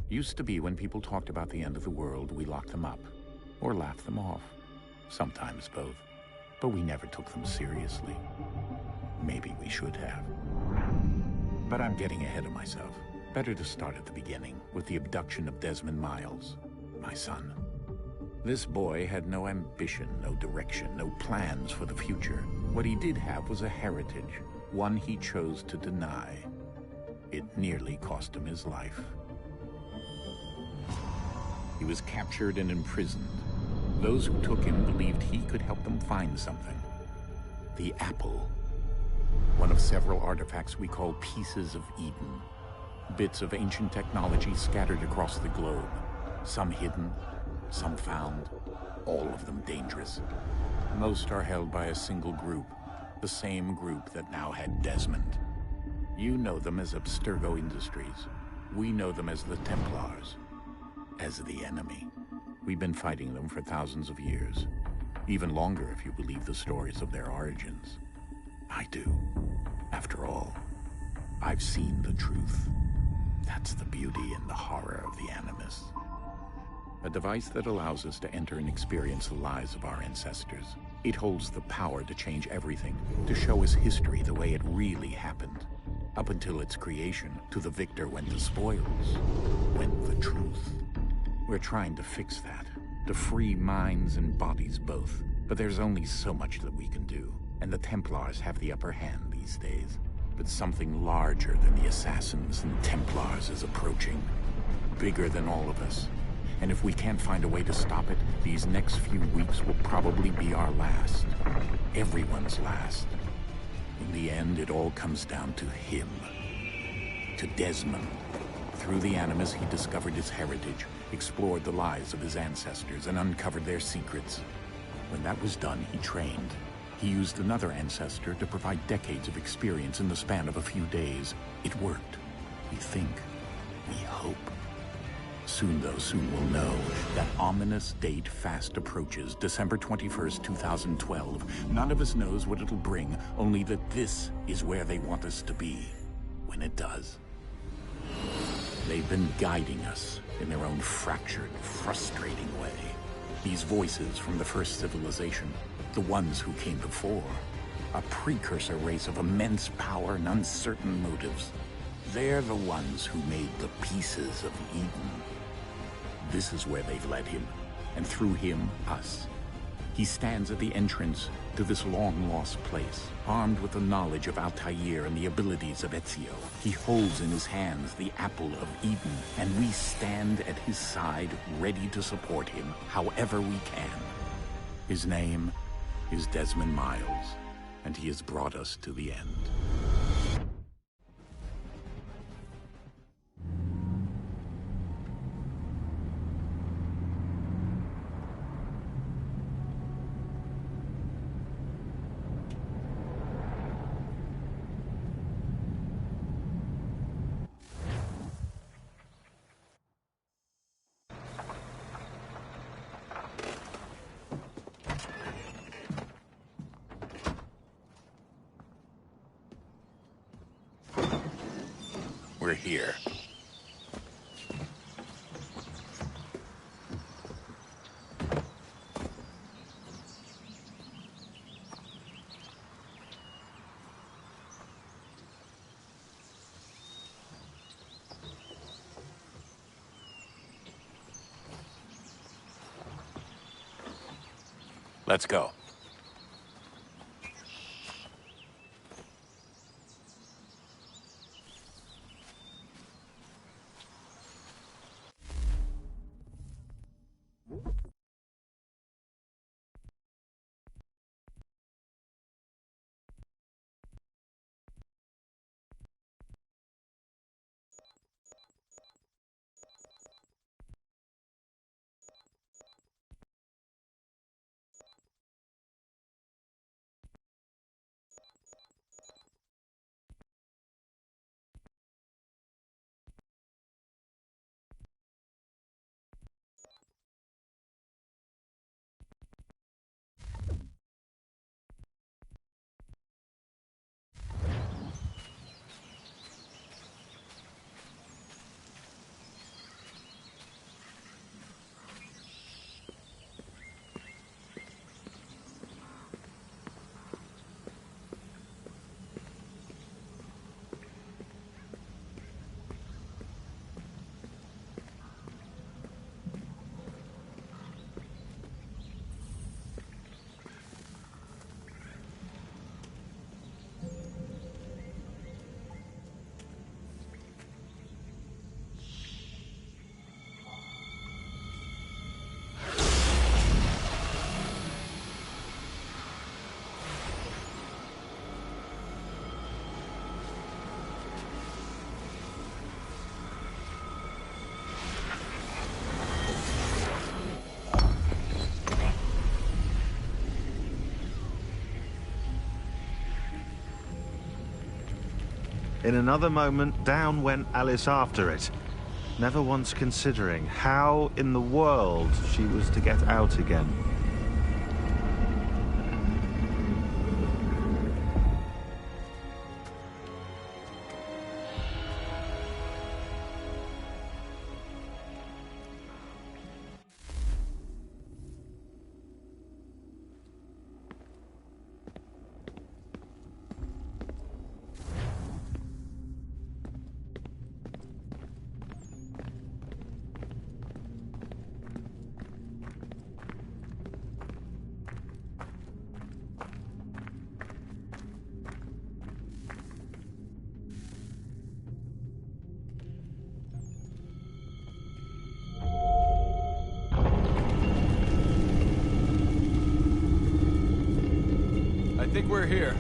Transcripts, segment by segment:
Used to be when people talked about the end of the world, we locked them up, or laughed them off. Sometimes both. But we never took them seriously. Maybe we should have. But I'm getting ahead of myself. Better to start at the beginning, with the abduction of Desmond Miles, my son. This boy had no ambition, no direction, no plans for the future. What he did have was a heritage, one he chose to deny. It nearly cost him his life. He was captured and imprisoned. Those who took him believed he could help them find something. The apple. One of several artifacts we call pieces of Eden. Bits of ancient technology scattered across the globe. Some hidden, some found, all of them dangerous. Most are held by a single group, the same group that now had Desmond. You know them as Abstergo Industries. We know them as the Templars. As the enemy. We've been fighting them for thousands of years. Even longer if you believe the stories of their origins. I do. After all, I've seen the truth. That's the beauty and the horror of the Animus. A device that allows us to enter and experience the lives of our ancestors. It holds the power to change everything, to show us history the way it really happened. Up until its creation, to the victor went the spoils, went the truth. We're trying to fix that, to free minds and bodies both. But there's only so much that we can do, and the Templars have the upper hand these days. But something larger than the Assassins and Templars is approaching. Bigger than all of us. And if we can't find a way to stop it, these next few weeks will probably be our last. Everyone's last. In the end, it all comes down to him. To Desmond. Through the Animus, he discovered his heritage, explored the lives of his ancestors, and uncovered their secrets. When that was done, he trained. He used another ancestor to provide decades of experience in the span of a few days. It worked. We think. We hope. Soon, though, soon we'll know. That ominous date fast approaches, December 21st, 2012. None of us knows what it'll bring, only that this is where they want us to be. When it does. They've been guiding us in their own fractured, frustrating way. These voices from the first civilization, the ones who came before, a precursor race of immense power and uncertain motives. They're the ones who made the pieces of Eden. This is where they've led him, and through him, us. He stands at the entrance to this long-lost place, armed with the knowledge of Altair and the abilities of Ezio. He holds in his hands the apple of Eden, and we stand at his side, ready to support him however we can. His name is Desmond Miles, and he has brought us to the end. we're here. Let's go. In another moment, down went Alice after it, never once considering how in the world she was to get out again. I think we're here.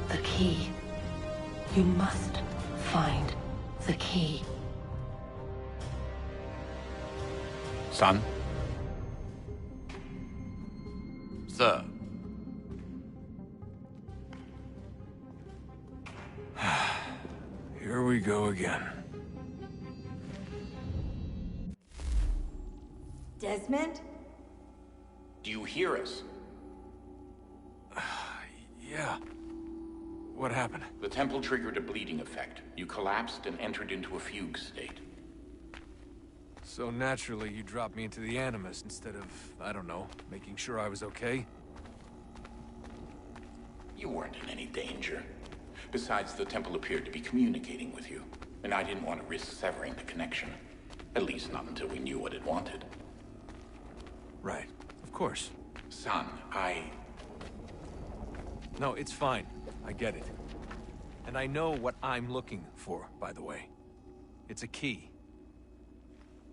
The key. You must find the key. Son? Sir. we go again. Desmond? Do you hear us? Yeah. What happened? The temple triggered a bleeding effect. You collapsed and entered into a fugue state. So naturally, you dropped me into the Animus instead of, I don't know, making sure I was okay? You weren't in any danger. Besides, the temple appeared to be communicating with you, and I didn't want to risk severing the connection. At least not until we knew what it wanted. Right. Of course. Son, No, it's fine. I get it. And I know what I'm looking for, by the way. It's a key.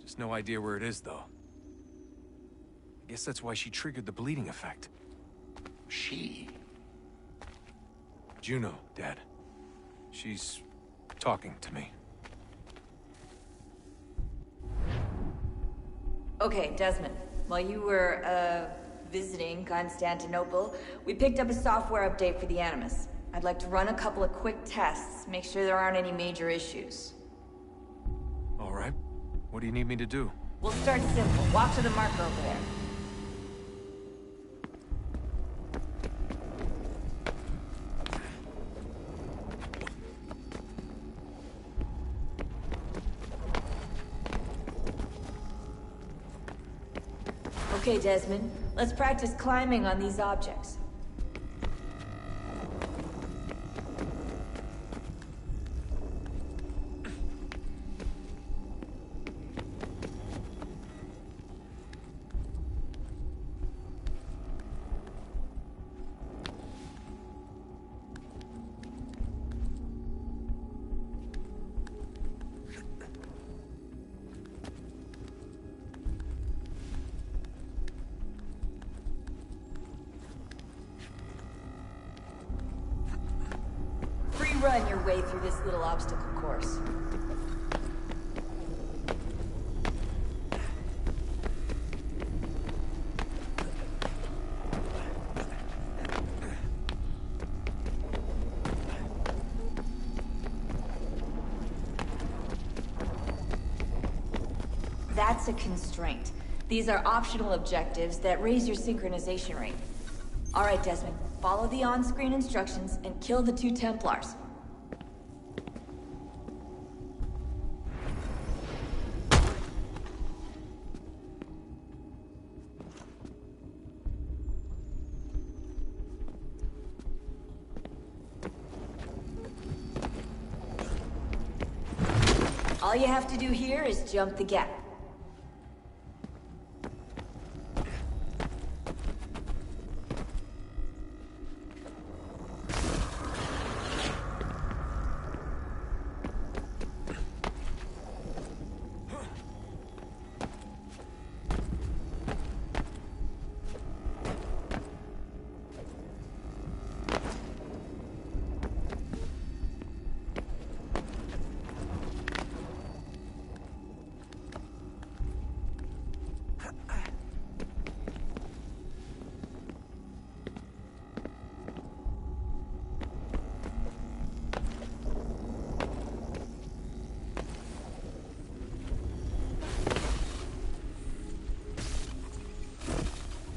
Just no idea where it is, though. I guess that's why she triggered the bleeding effect. She? Juno, Dad. She's talking to me. Okay, Desmond. While you were, visiting Constantinople, we picked up a software update for the Animus. I'd like to run a couple of quick tests, make sure there aren't any major issues. All right. What do you need me to do? We'll start simple. Walk to the marker over there. Okay, Desmond. Let's practice climbing on these objects. Run your way through this little obstacle course. That's a constraint. These are optional objectives that raise your synchronization rate. All right, Desmond. Follow the on-screen instructions and kill the 2 Templars. All you have to do here is jump the gap.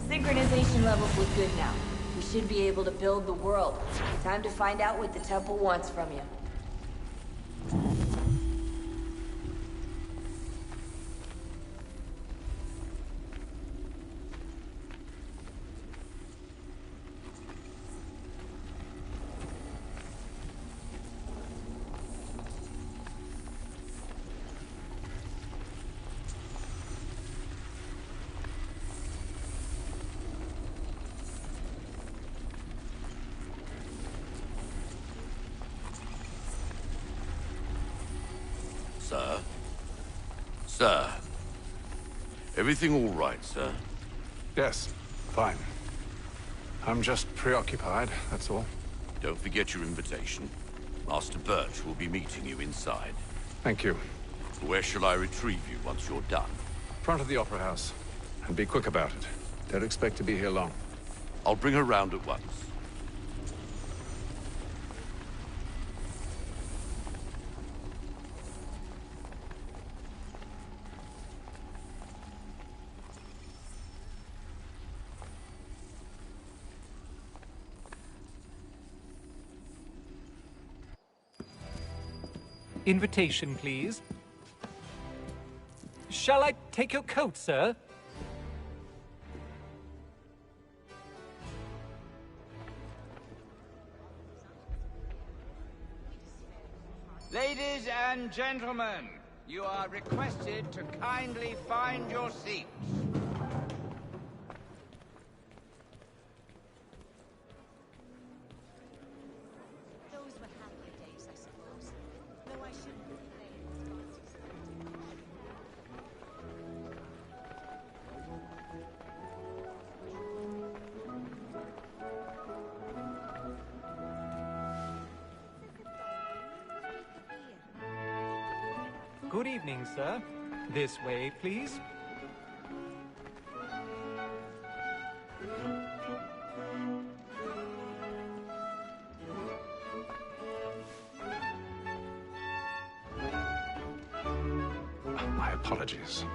Synchronization levels look good now. We should be able to build the world. Time to find out what the temple wants from you. Sir? Sir? Everything all right, sir? Yes, fine. I'm just preoccupied, that's all. Don't forget your invitation. Master Birch will be meeting you inside. Thank you. Where shall I retrieve you once you're done? Front of the Opera House. And be quick about it. Don't expect to be here long. I'll bring her round at once. Invitation, please. Shall I take your coat, sir? Ladies and gentlemen, you are requested to kindly find your seats. Those were happier days, I suppose. Though I shouldn't complain. Good evening, sir. This way, please. My apologies.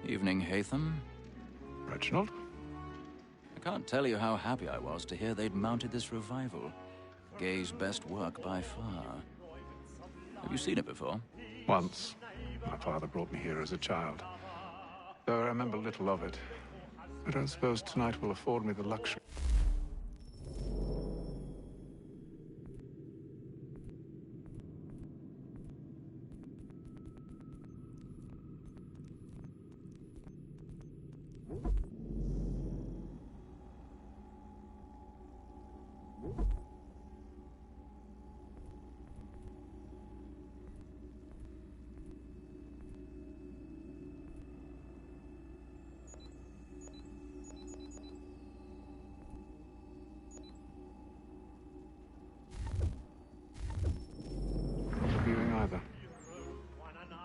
Evening, Hatham. Reginald? I can't tell you how happy I was to hear they'd mounted this revival. Gay's best work by far. Have you seen it before? Once. My father brought me here as a child. Though I remember little of it. I don't suppose tonight will afford me the luxury. Viewing either.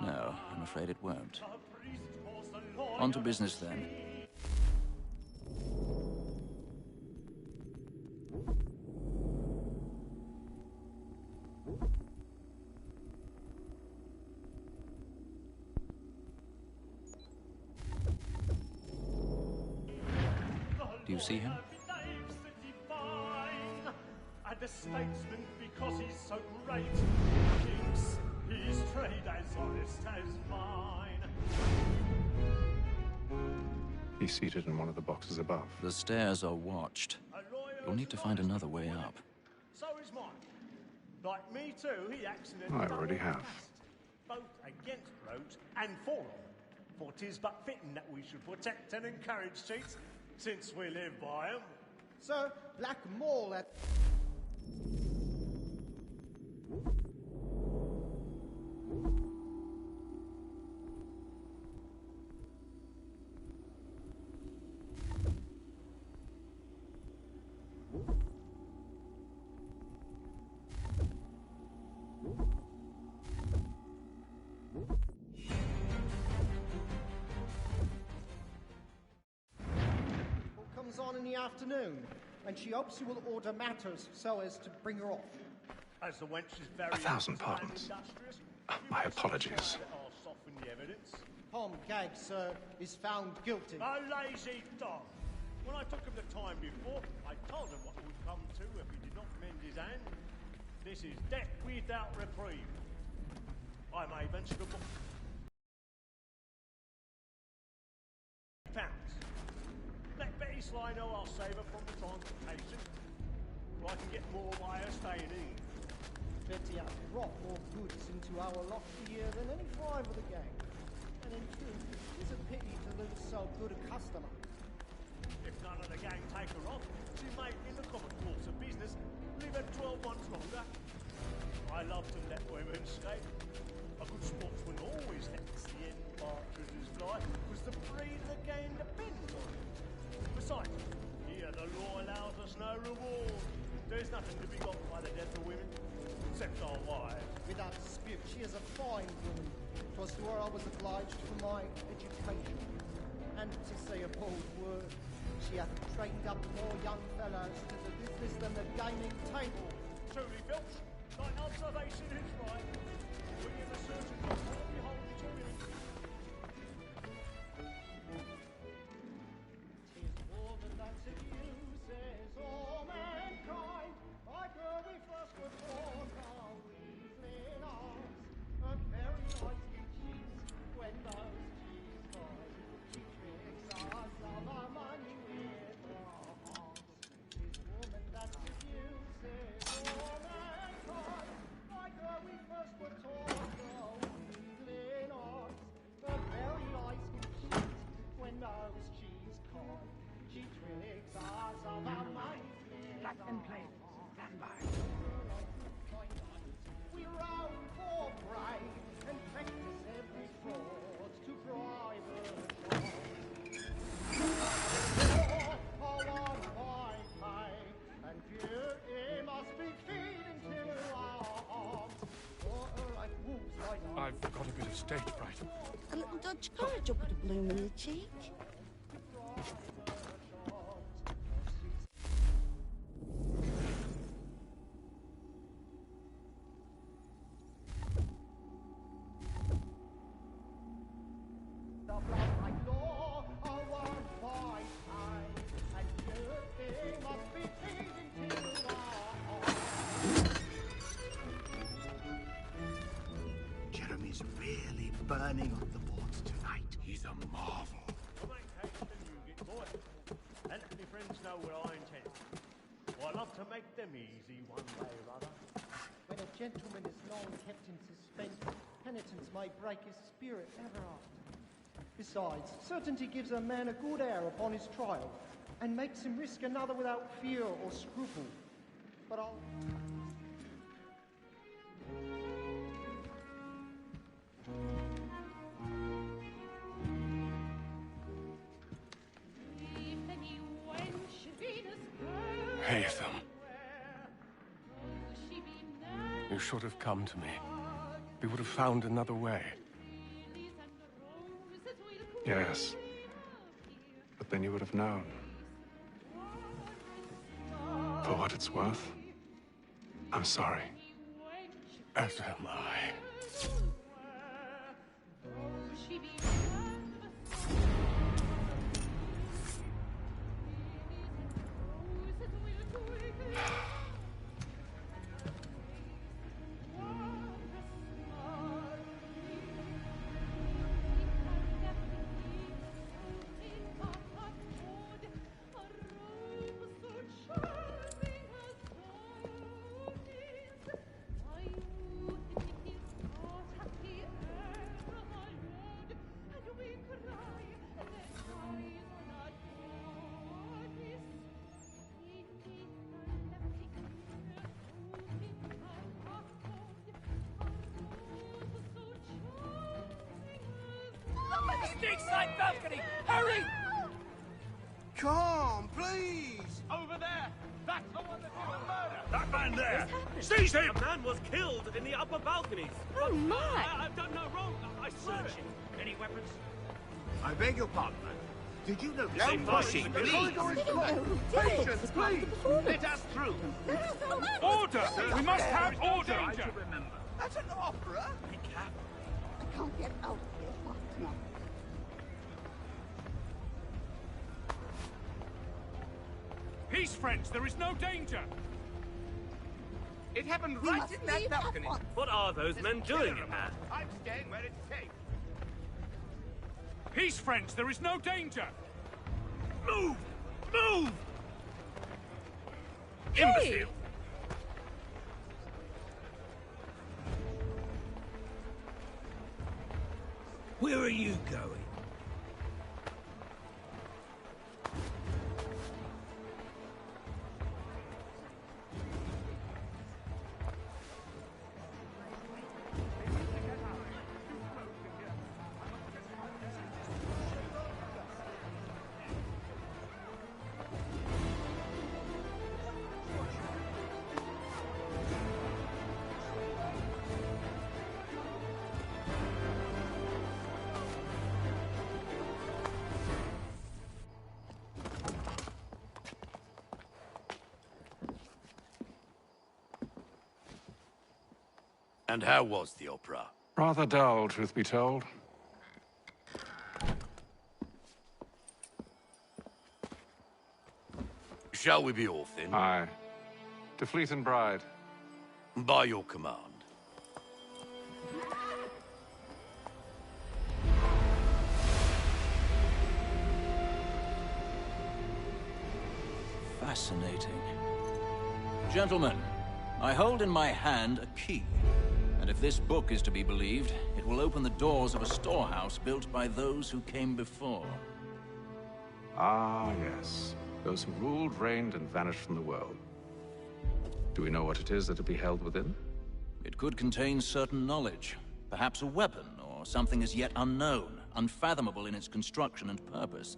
No, I'm afraid it won't. On to business then. Do you see him? And a statesman because he's so great. Keeps his trade as honest as mine. He's seated in one of the boxes above. The stairs are watched. You'll need to find another way up. So is mine. Like me too, he accidentally I already have. both against roads and for them. For 'tis but fitting that we should protect and encourage cheats, since we live by 'em. Sir, Black Mall at... comes on in the afternoon, and she hopes you will order matters so as to bring her off. As the wench is very 1,000 pardons. My apologies. I'll soften the evidence. Tom Gaggs, sir, is found guilty. A lazy dog. When I took him the time before, I told him what would come to if he did not mend his hand. This is death without reprieve. I may venture to book £50. Let Betty Sly know I'll save her from the transportation, so I can get more by her staying in. Betty has brought more goods into our lot here than any five of the gang. And in truth, it's a pity to lose so good a customer. If none of the gang take her on, she may, in the common course of business, live her 12 months longer. I love to let women skate. A good sportsman always lets the end partridges fly, because the breed of the game depends on it. Besides, here the law allows us no reward. There's nothing to be got by the death of women, except our wives. Without dispute, she is a fine woman. 'Twas to her I was obliged for my education. And to say a bold word, she hath trained up more young fellows to the business than the gaming table. Truly, Filch, Like observation is right. We in the search of God will behold eternity. Tis woman that seduces all mankind. Like her we first were born, our weakling arms. Her very eyes give cheeks when those cheeks cry. She tricks us of our money with her arms. Tis woman that seduces all mankind. Like her we first were taught, our weakling arms. Her very eyes give cheeks when those cheeks cry. She tricks us of our money with her arms. Stand by. We roam for prey and practice every fraud to bribe her on my pay, and beauty must be feeding to our arms. For her like wolves like I've got a bit of stage fright. A little dodge courage will put a bloom in the cheek. Jeremy's really burning up the boards tonight. He's a marvel. Come on, Kate, you get boy. And let me friends know where I intend. I love to make them easy one way or other. When a gentleman is long kept in suspense, penitence may break his spirit ever after. Besides, certainty gives a man a good air upon his trial, and makes him risk another without fear or scruple. But I'll... Haytham. You should have come to me. We would have found another way. Yes. But then you would have known. For what it's worth, I'm sorry. As am I. Side balcony! Hurry! Come, please! Over there! That's the one that did the murder! That man there! Seize him! A man was killed in the upper balconies. Oh, my! I've done no wrong. I searched him. Any weapons? I beg your pardon, man. Did you know... No pushing, please! Patience, please! Let us through! Order! We must have order! Danger, remember. That's an opera! Be careful. I can't get out of here fast enough. Peace, friends! There is no danger! It happened right in that balcony. What are those men doing in there? I'm staying where it's safe. Peace, friends! There is no danger! Move! Move! Hey! Imbecile! Where are you going? And how was the opera? Rather dull, truth be told. Shall we be off then? Aye. To Fleet and Bride. By your command. Fascinating. Gentlemen, I hold in my hand a key. And if this book is to be believed, it will open the doors of a storehouse built by those who came before. Ah, yes. Those who ruled, reigned, and vanished from the world. Do we know what it is that will be held within? It could contain certain knowledge. Perhaps a weapon, or something as yet unknown, unfathomable in its construction and purpose.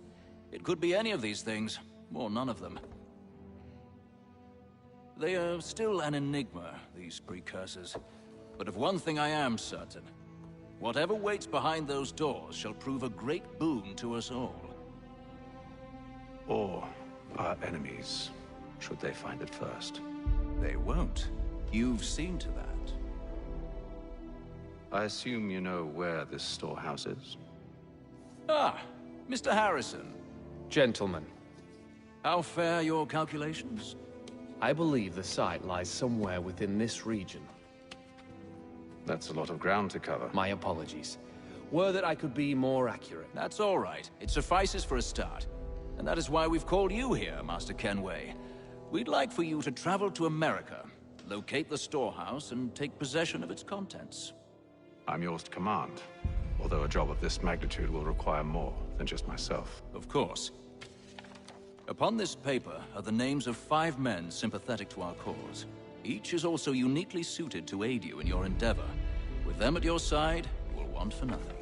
It could be any of these things, or none of them. They are still an enigma, these precursors. But of one thing I am certain. Whatever waits behind those doors shall prove a great boon to us all. Or our enemies, should they find it first. They won't. You've seen to that. I assume you know where this storehouse is? Ah, Mr. Harrison. Gentlemen. How fare your calculations? I believe the site lies somewhere within this region. That's a lot of ground to cover. My apologies. Were that I could be more accurate. That's all right. It suffices for a start. And that is why we've called you here, Master Kenway. We'd like for you to travel to America, locate the storehouse, and take possession of its contents. I'm yours to command, although a job of this magnitude will require more than just myself. Of course. Upon this paper are the names of 5 men sympathetic to our cause. Each is also uniquely suited to aid you in your endeavor. With them at your side, you will want for nothing.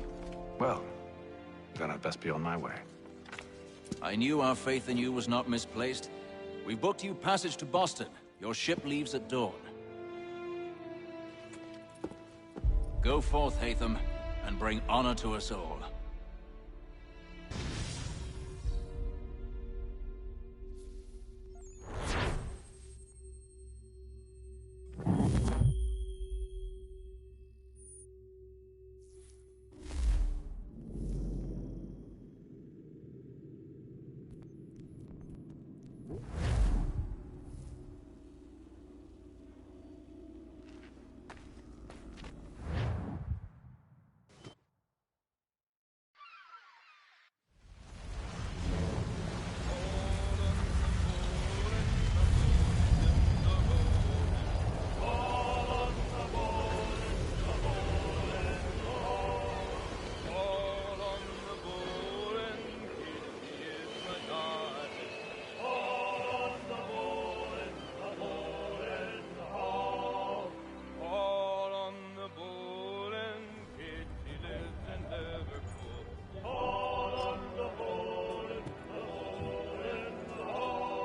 Well, then I'd best be on my way. I knew our faith in you was not misplaced. We've booked you passage to Boston. Your ship leaves at dawn. Go forth, Hatham, and bring honor to us all.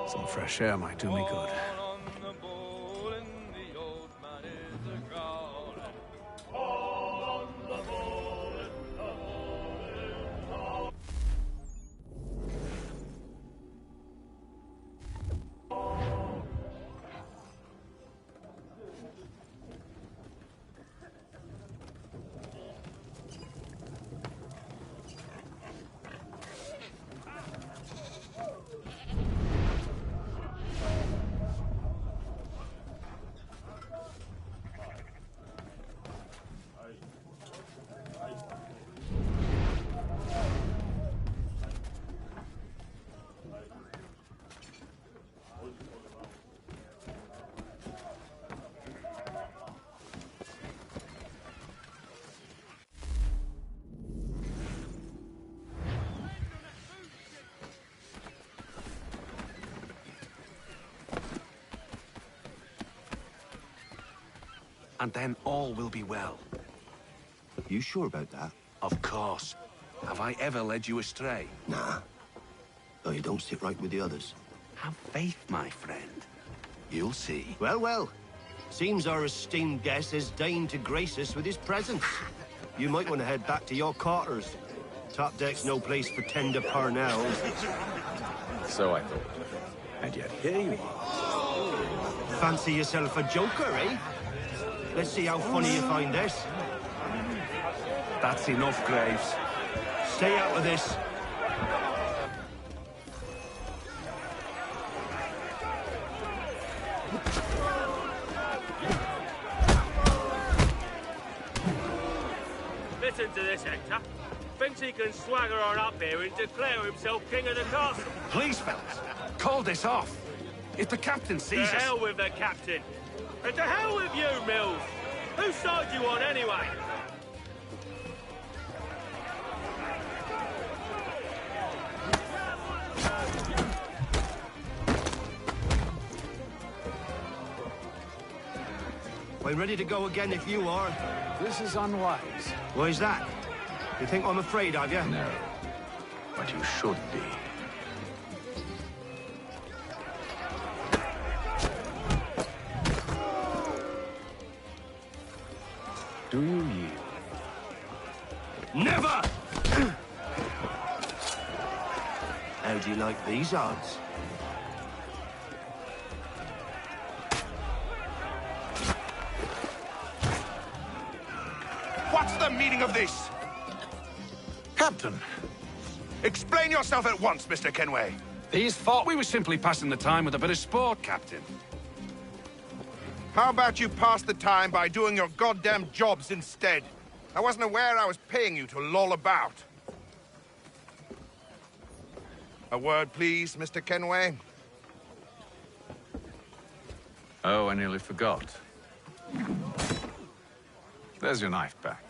Some fresh air might do me good. And then all will be well. You sure about that? Of course. Have I ever led you astray? Nah. Oh, you don't sit right with the others. Have faith, my friend. You'll see. Well, well. Seems our esteemed guest has deigned to grace us with his presence. You might want to head back to your quarters. Top deck's no place for tender parnells. So I thought. And yet here you are. Fancy yourself a joker, eh? Let's see how funny you find this. That's enough, Graves. Stay out of this. Listen to this, Hector. Thinks he can swagger on up here and declare himself king of the castle. Please, fellas, call this off. If the captain sees To us... hell with the captain. And to hell with you, Mills. Whose side you on, anyway? We're ready to go again if you are. This is unwise. Why's that? You think I'm afraid of you? No, but you should be. Do you yield? Never! How do you like these odds? What's the meaning of this? Captain, explain yourself at once, Mr. Kenway. These thought we were simply passing the time with a bit of sport, Captain. How about you pass the time by doing your goddamn jobs instead? I wasn't aware I was paying you to loll about. A word, please, Mr. Kenway. Oh, I nearly forgot. There's your knife back.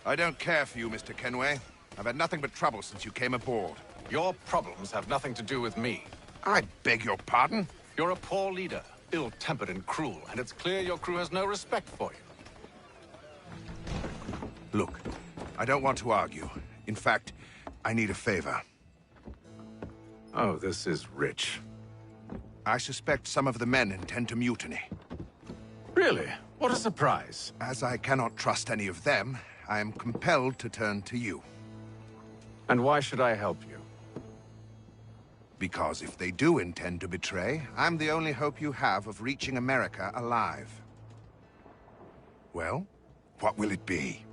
I don't care for you, Mr. Kenway. I've had nothing but trouble since you came aboard. Your problems have nothing to do with me. I beg your pardon? You're a poor leader, ill-tempered and cruel, and it's clear your crew has no respect for you. Look, I don't want to argue. In fact, I need a favor. Oh, this is rich. I suspect some of the men intend to mutiny. Really? What a surprise. As I cannot trust any of them, I am compelled to turn to you. And why should I help you? Because if they do intend to betray, I'm the only hope you have of reaching America alive. Well, what will it be?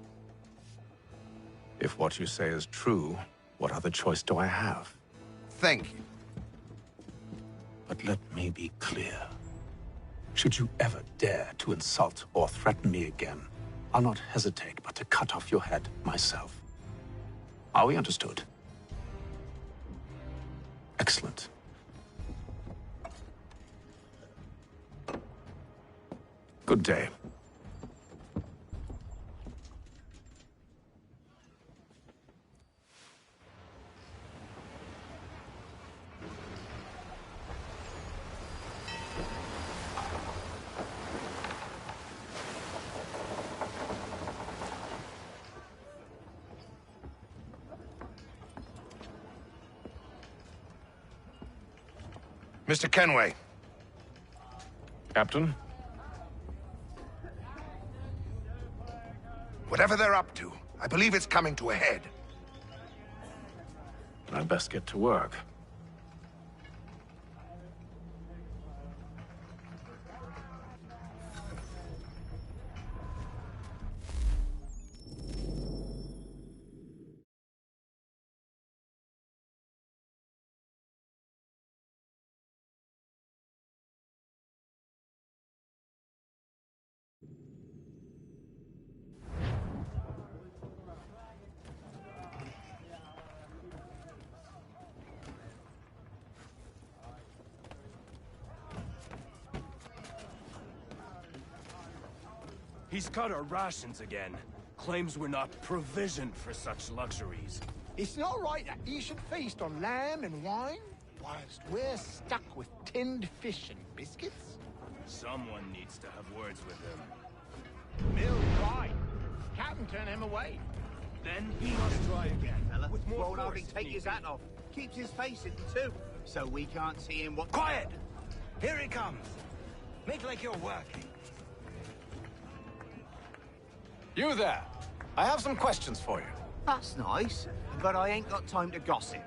If what you say is true, what other choice do I have? Thank you. But let me be clear. Should you ever dare to insult or threaten me again, I'll not hesitate but to cut off your head myself. Are we understood? Excellent. Good day. Mr. Kenway. Captain? Whatever they're up to, I believe it's coming to a head. I'd best get to work. He's cut our rations again. Claims we're not provisioned for such luxuries. It's not right that you should feast on lamb and wine, whilst we're stuck with tinned fish and biscuits. Someone needs to have words with him. Mill's right. Captain turned him away. Then he must try again, fella. With more force Alvin, if take need his be. hat off. Keeps his face hidden too, so we can't see him what... Quiet! Here he comes. Make like you're working. You there. I have some questions for you. That's nice, but I ain't got time to gossip.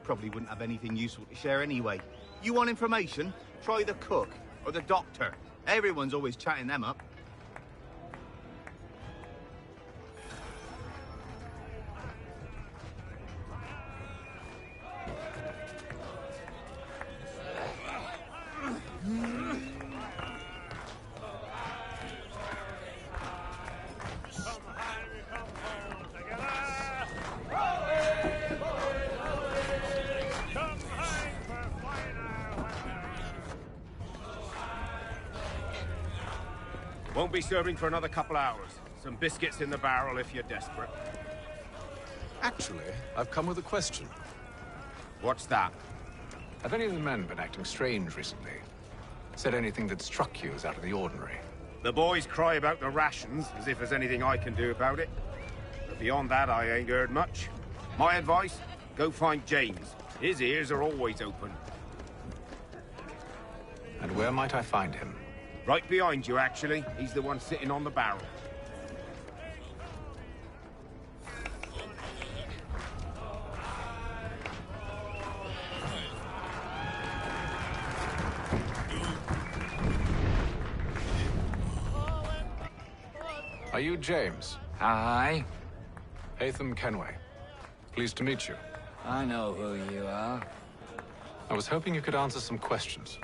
Probably wouldn't have anything useful to share anyway. You want information? Try the cook or the doctor. Everyone's always chatting them up. Won't be serving for another couple hours. Some biscuits in the barrel if you're desperate. Actually, I've come with a question. What's that? Have any of the men been acting strange recently? Said anything that struck you as out of the ordinary? The boys cry about the rations, as if there's anything I can do about it. But beyond that, I ain't heard much. My advice? Go find James. His ears are always open. And where might I find him? Right behind you, actually. He's the one sitting on the barrel. Are you James? Hi. Hatham Kenway. Pleased to meet you. I know who you are. I was hoping you could answer some questions.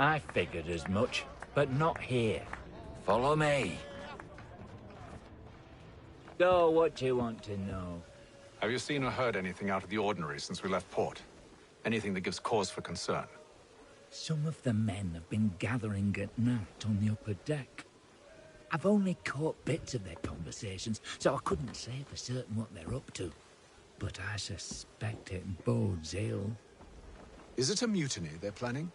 I figured as much, but not here. Follow me. So, what do you want to know? Have you seen or heard anything out of the ordinary since we left port? Anything that gives cause for concern? Some of the men have been gathering at night on the upper deck. I've only caught bits of their conversations, so I couldn't say for certain what they're up to. But I suspect it bodes ill. Is it a mutiny they're planning?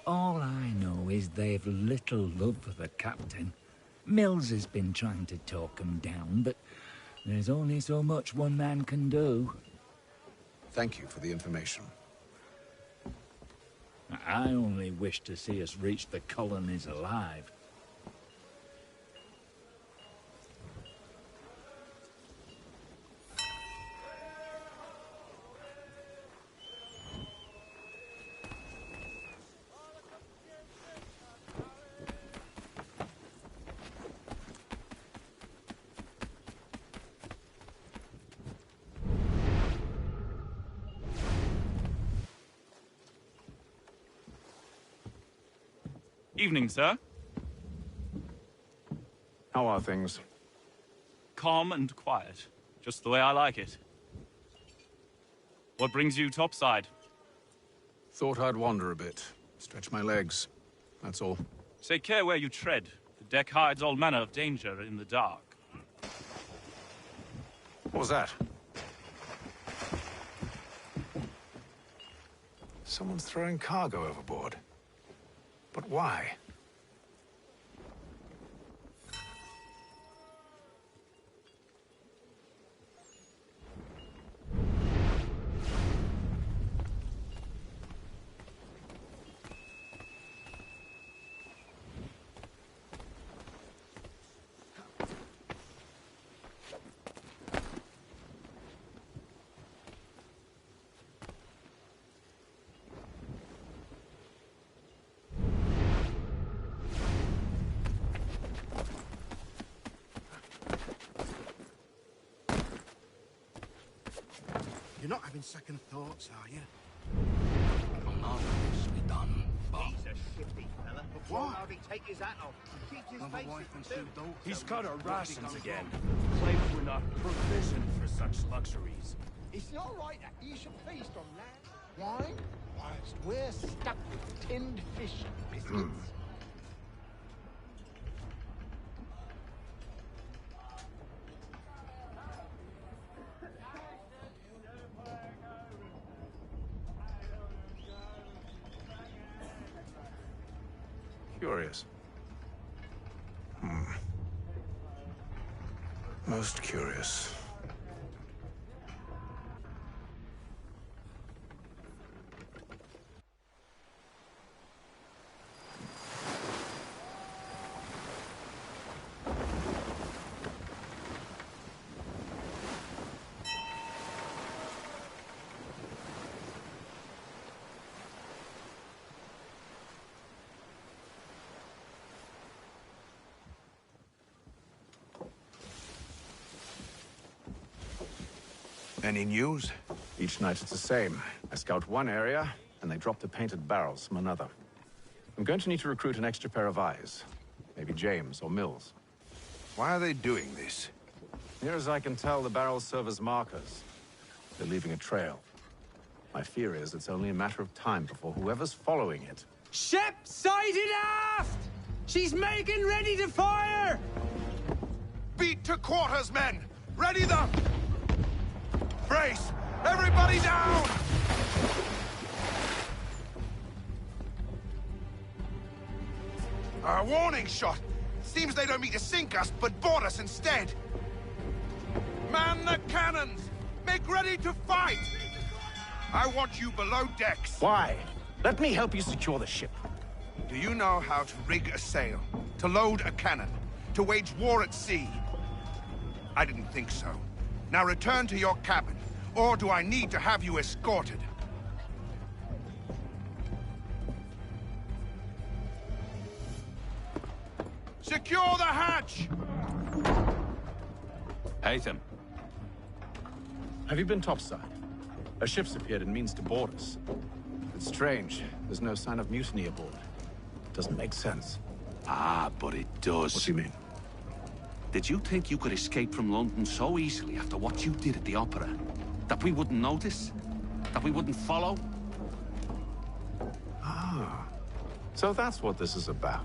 All I know is they've little love for the captain. Mills has been trying to talk him down, but there's only so much one man can do. Thank you for the information. I only wish to see us reach the colonies alive. Evening, sir. How are things? Calm and quiet. Just the way I like it. What brings you topside? Thought I'd wander a bit. Stretch my legs. That's all. Take care where you tread. The deck hides all manner of danger in the dark. What was that? Someone's throwing cargo overboard. But why? You're not having second thoughts, are you? Be done. He's a shifty fella. But won't hardly take his hat off. Keeps his face in the He's cut our rations again. Claims we're not provisioned for such luxuries. It's not right that you should feast on land, wine, whilst we're stuck with tinned fish and biscuits. Curious. Most curious. Any news? Each night it's the same. I scout one area, and they drop the painted barrels from another. I'm going to need to recruit an extra pair of eyes. Maybe James or Mills. Why are they doing this? Near as I can tell, the barrels serve as markers. They're leaving a trail. My fear is it's only a matter of time before whoever's following it... Ship sighted aft! She's making ready to fire! Beat to quarters, men! Ready the... Brace! Everybody down! A warning shot! Seems they don't mean to sink us, but board us instead! Man the cannons! Make ready to fight! I want you below decks. Why? Let me help you secure the ship. Do you know how to rig a sail? To load a cannon? To wage war at sea? I didn't think so. Now return to your cabin, or do I need to have you escorted? Secure the hatch! Haytham. Have you been topside? A ship's appeared and means to board us. It's strange. There's no sign of mutiny aboard. Doesn't make sense. Ah, but it does. What do you mean? Did you think you could escape from London so easily after what you did at the opera? That we wouldn't notice? That we wouldn't follow? Ah. So that's what this is about.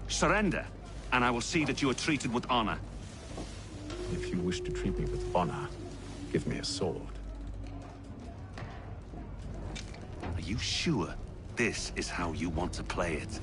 Surrender, and I will see that you are treated with honor. If you wish to treat me with honor, give me a sword. Are you sure this is how you want to play it?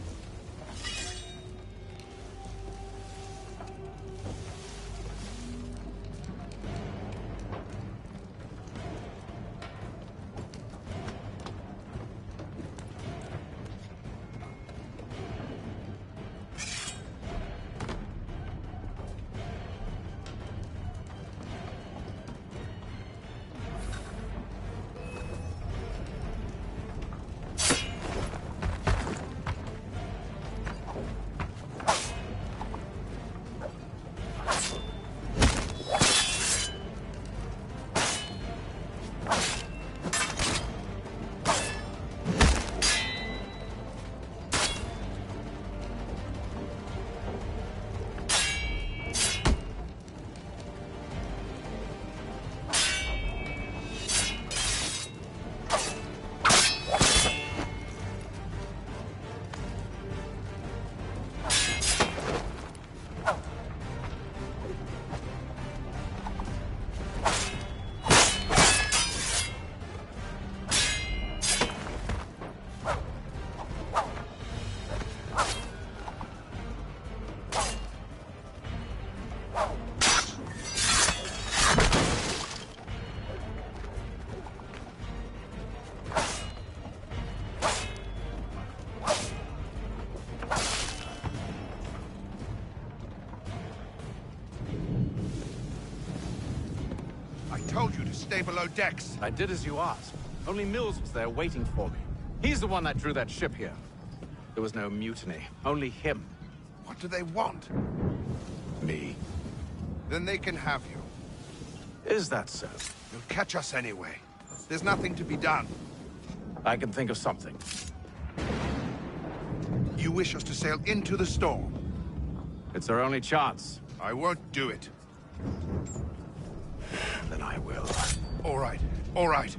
Stay below decks. I did as you asked. Only Mills was there waiting for me. He's the one that drew that ship here. There was no mutiny, only him. What do they want? Me. Then they can have you. Is that so? You'll catch us anyway. There's nothing to be done. I can think of something. You wish us to sail into the storm? It's our only chance. I won't do it. Then I will. All right, all right.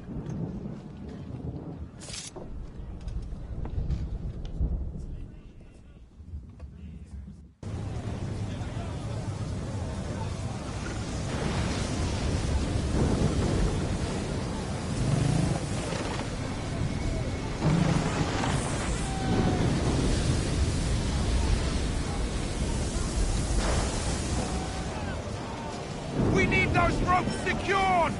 We need those ropes secured!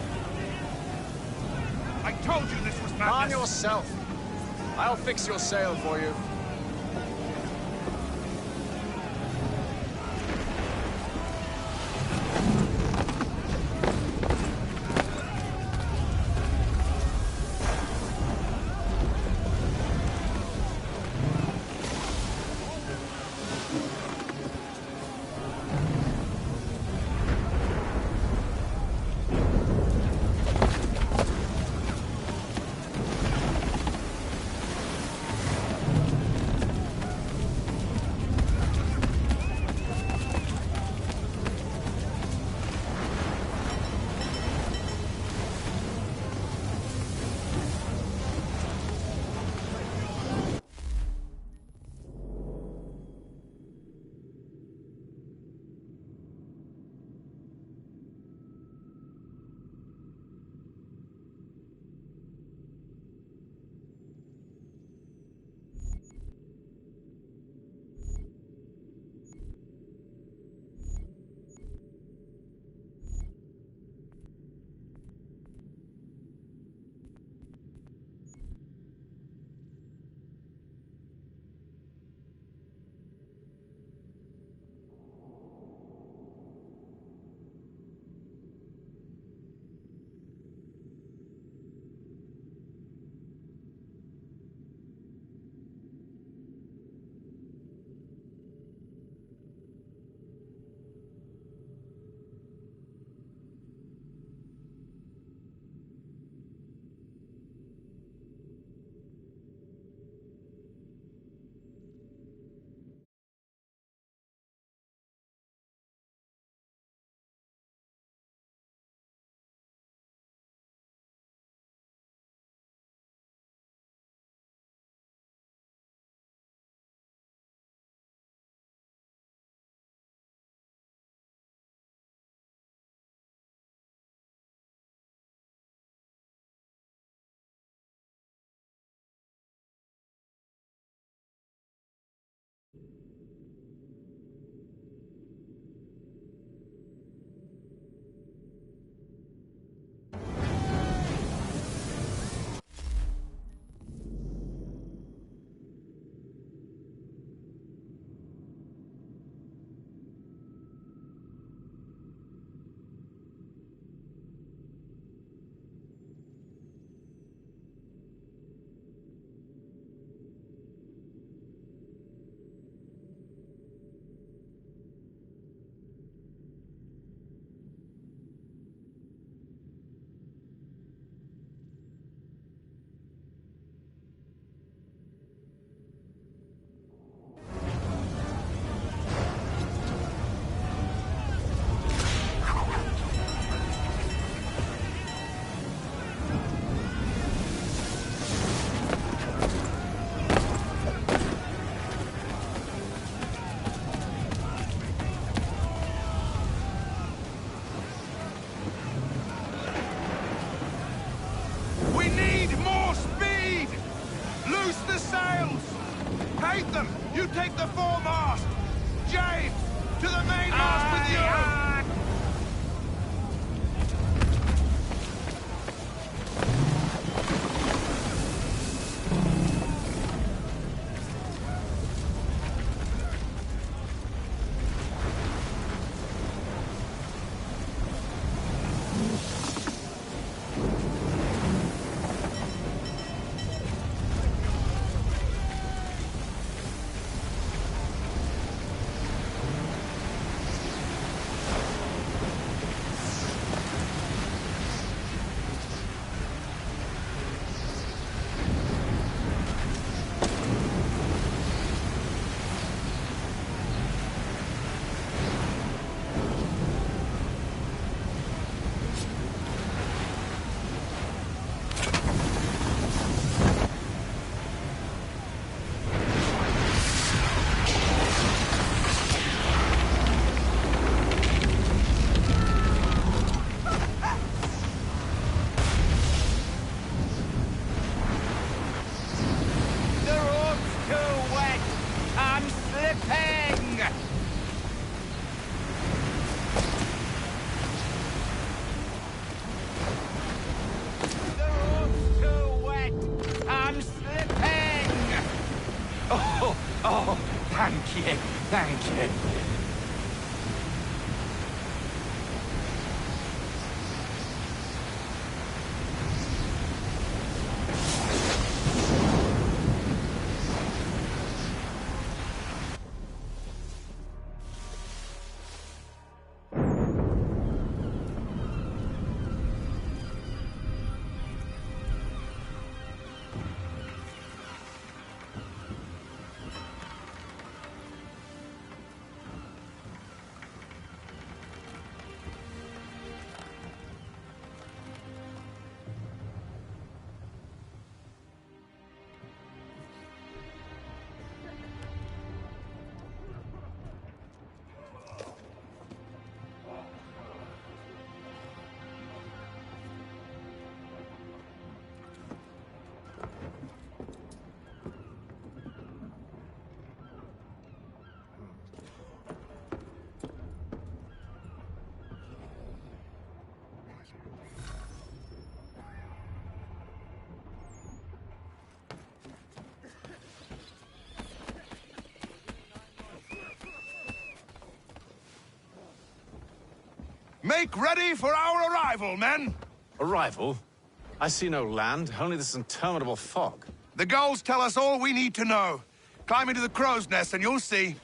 I told you this was madness. Calm yourself. I'll fix your sail for you. We need more speed! Loose the sails! Hate them! You take the foremast! James, to the mainmast with you! Thank you. Make ready for our arrival, men! Arrival? I see no land, only this interminable fog. The gulls tell us all we need to know. Climb into the crow's nest and you'll see.